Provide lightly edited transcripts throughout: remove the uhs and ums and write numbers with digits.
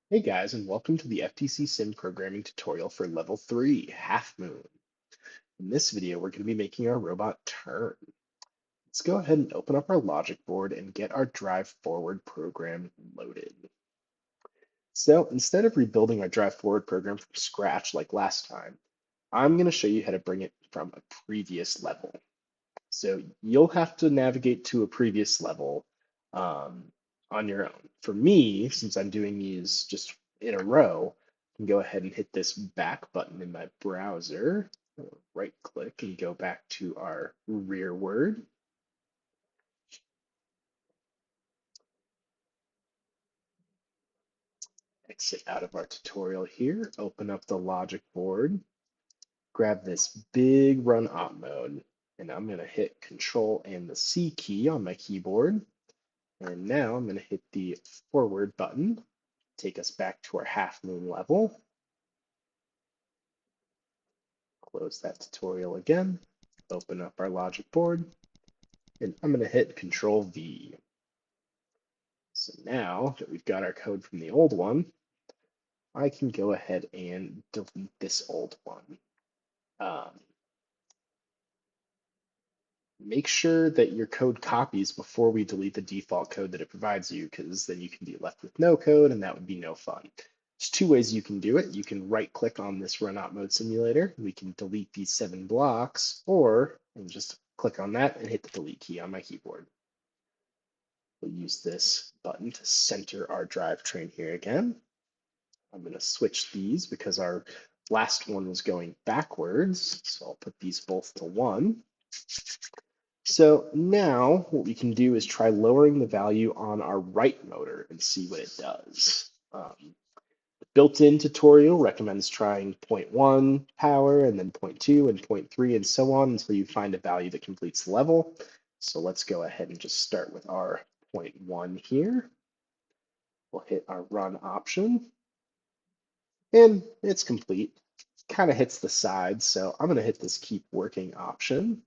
Hey guys, and welcome to the FTCsim programming tutorial for level 3, Half Moon. In this video, we're going to be making our robot turn. Let's go ahead and open up our logic board and get our drive forward program loaded. So instead of rebuilding our drive forward program from scratch like last time, I'm going to show you how to bring it from a previous level. So you'll have to navigate to a previous level on your own. For me, since I'm doing these just in a row, I can go ahead and hit this back button in my browser, right click and go back to our rearward. Exit out of our tutorial here, open up the logic board, grab this big run op mode, and I'm going to hit Control and the C key on my keyboard. And now I'm going to hit the forward button, take us back to our half moon level. Close that tutorial again, open up our logic board, and I'm going to hit Control V. So now that we've got our code from the old one, I can go ahead and delete this old one. Um, Make sure that your code copies before we delete the default code that it provides you, because then you can be left with no code and that would be no fun. There's two ways you can do it. You can right click on this run op mode simulator. We can delete these 7 blocks, or just click on that and hit the delete key on my keyboard. We'll use this button to center our drivetrain here again. I'm going to switch these because our last one was going backwards. So I'll put these both to 1. So now what we can do is try lowering the value on our right motor and see what it does. The built-in tutorial recommends trying 0.1 power and then 0.2 and 0.3 and so on until you find a value that completes the level. So let's go ahead and just start with our 0.1 here. We'll hit our run option and it's complete. Kind of hits the side, so I'm going to hit this keep working option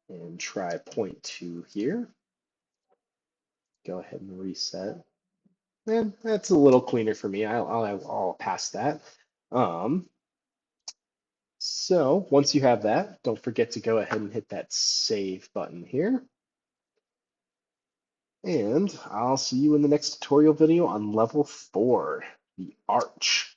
and try 0.2 here. Go ahead and reset. And that's a little cleaner for me. I'll pass that. Um, so once you have that, don't forget to go ahead and hit that save button here. And I'll see you in the next tutorial video on level 4, the arch.